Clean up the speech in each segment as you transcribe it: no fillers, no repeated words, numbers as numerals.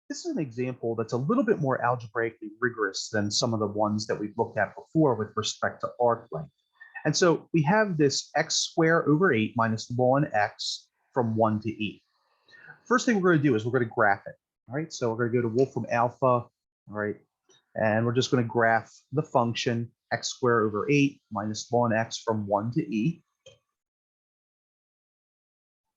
this is an example that's a little bit more algebraically rigorous than some of the ones that we've looked at before with respect to arc length. And so we have this x squared over 8 minus ln x from 1 to e. First thing we're going to do is we're going to graph it. All right, so we're going to go to Wolfram Alpha, all right, and we're just going to graph the function x squared over 8 minus ln x from 1 to e.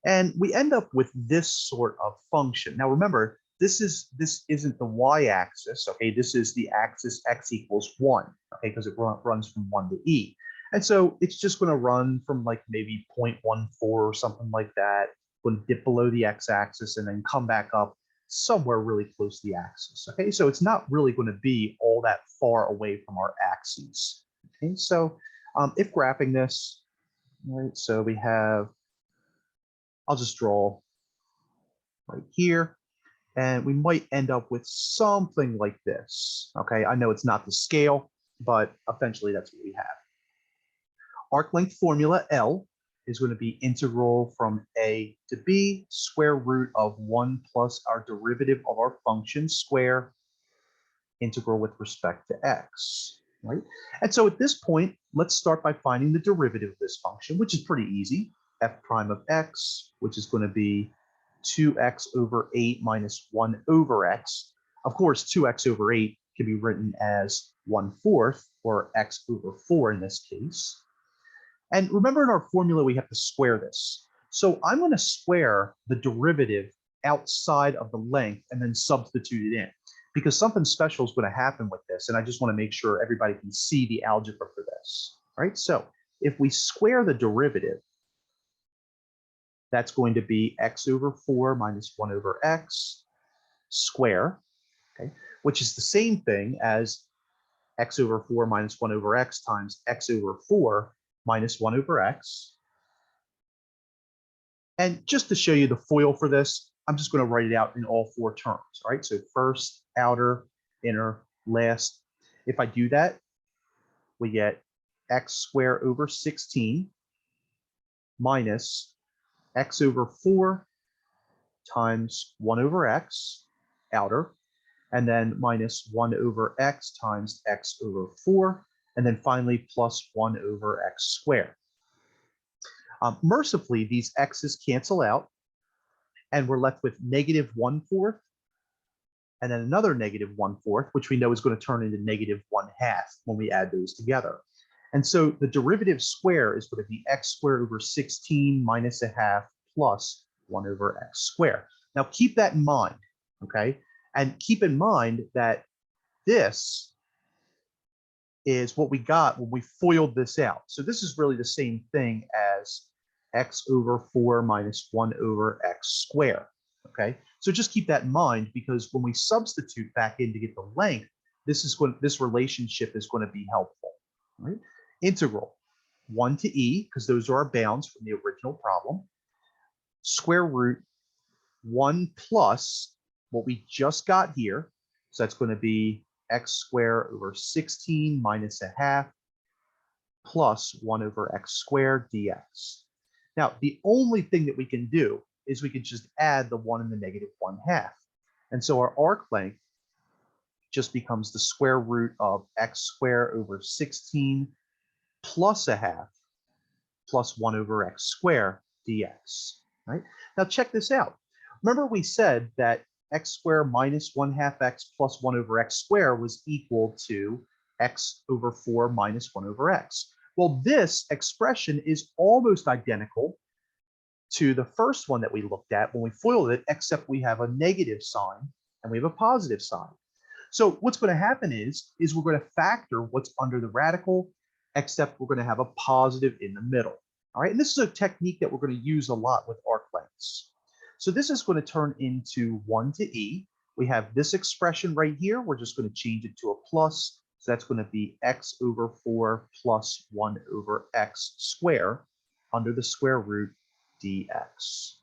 And we end up with this sort of function. Now remember, this isn't the y-axis, okay? This is the axis x equals 1, okay? Because it runs from 1 to e. And so it's just going to run from like maybe 0.14 or something like that, going to dip below the x-axis and then come back up somewhere really close to the axis, okay? So it's not really going to be all that far away from our axes, okay? So if graphing this, right, so we have, I'll just draw right here, and we might end up with something like this. Okay, I know it's not the scale, but eventually that's what we have. Arc length formula L is going to be integral from a to b, square root of 1 plus our derivative of our function square, integral with respect to x, right? And so at this point, let's start by finding the derivative of this function, which is pretty easy. F prime of x, which is going to be 2x over 8 minus 1 over x. Of course, 2x over 8 can be written as 1/4, or x over 4 in this case. And remember, in our formula, we have to square this. So I'm going to square the derivative outside of the length and then substitute it in, because something special is going to happen with this. And I just want to make sure everybody can see the algebra for this. All right, so if we square the derivative, that's going to be x over 4 minus 1 over x square, okay, which is the same thing as x over 4 minus 1 over x times x over 4 minus 1 over x. And just to show you the FOIL for this, I'm just going to write it out in all 4 terms. All right, so first, outer, inner, last. If I do that, we get x squared over 16 minus x over 4 times 1 over x, outer, and then minus 1 over x times x over 4, and then finally plus 1 over x squared. Mercifully, these x's cancel out, and we're left with negative 1/4, and then another negative 1/4, which we know is going to turn into negative 1/2 when we add those together. And so the derivative square is going to be x squared over 16 minus 1/2 plus 1 over x squared. Now keep that in mind, okay? And keep in mind that this is what we got when we FOILed this out. So this is really the same thing as x over 4 minus 1 over x squared, okay? So just keep that in mind, because when we substitute back in to get the length, this relationship is going to be helpful, right? Integral 1 to e, because those are our bounds from the original problem, square root 1 plus what we just got here. So that's going to be x squared over 16 minus 1/2 plus 1 over x squared dx. Now, the only thing that we can do is we can just add the 1 and the negative 1/2. And so our arc length just becomes the square root of x squared over 16 plus 1/2 plus 1 over x squared dx. Right? Now check this out. Remember we said that x squared minus 1/2 x plus 1 over x squared was equal to x over 4 minus 1 over x. Well, this expression is almost identical to the first one that we looked at when we FOILed it, except we have a negative sign and we have a positive sign. So what's going to happen is we're going to factor what's under the radical, except we're going to have a positive in the middle. All right, and this is a technique that we're going to use a lot with arc lengths. So this is going to turn into 1 to e. We have this expression right here. We're just going to change it to a plus. So that's going to be x over 4 plus 1 over x squared under the square root dx.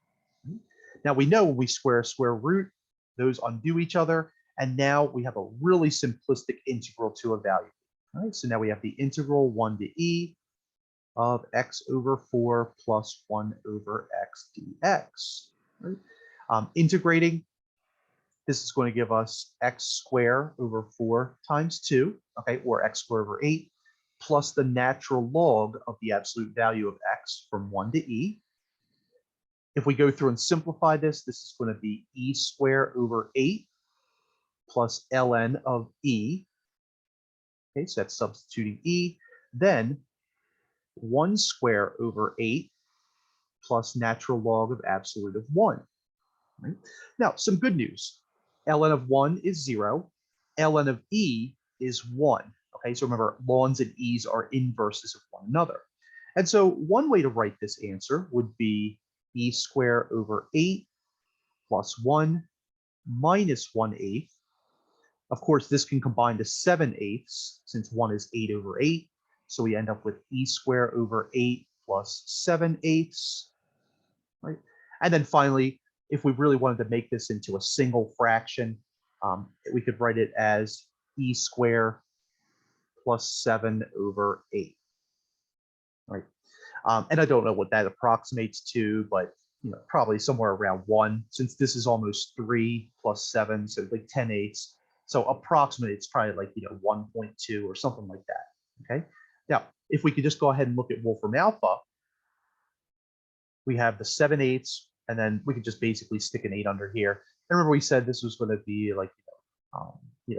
Now we know when we square a square root, those undo each other. And now we have a really simplistic integral to evaluate. All right, so now we have the integral 1 to e of x over 4 plus 1 over x dx. Right? Integrating, This is going to give us x squared over 4 times 2, okay, or x squared over 8, plus the natural log of the absolute value of x from 1 to e. If we go through and simplify this, this is going to be e squared over 8 plus ln of e. Okay, so that's substituting e. Then 1 squared over 8 plus natural log of absolute of 1. Right? Now, some good news. ln of 1 is 0. ln of e is 1. Okay, so remember, lns and e's are inverses of one another. And so one way to write this answer would be e squared over 8 plus 1 minus 1/8. Of course, this can combine to 7/8 since 1 is 8 over 8. So we end up with e squared over 8 plus 7/8. Right? And then finally, if we really wanted to make this into a single fraction, we could write it as e squared plus 7 over 8. Right? And I don't know what that approximates to, but probably somewhere around 1, since this is almost 3 plus 7, so like 10/8. So approximately, it's probably like 1.2 or something like that. Okay. Now, if we could just go ahead and look at Wolfram Alpha, we have the 7/8, and then we could just basically stick an 8 under here. And remember, we said this was going to be like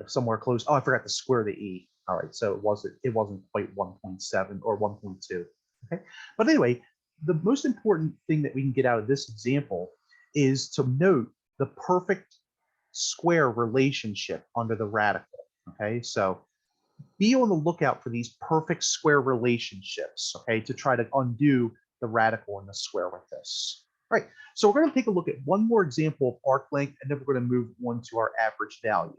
somewhere close. Oh, I forgot to square the e. All right, so it wasn't quite 1.7 or 1.2. Okay, but anyway, the most important thing that we can get out of this example is to note the perfect square relationship under the radical. Okay, so be on the lookout for these perfect square relationships, okay, to try to undo the radical in the square with this. All right, so we're going to take a look at one more example of arc length, and then we're going to move on to our average value.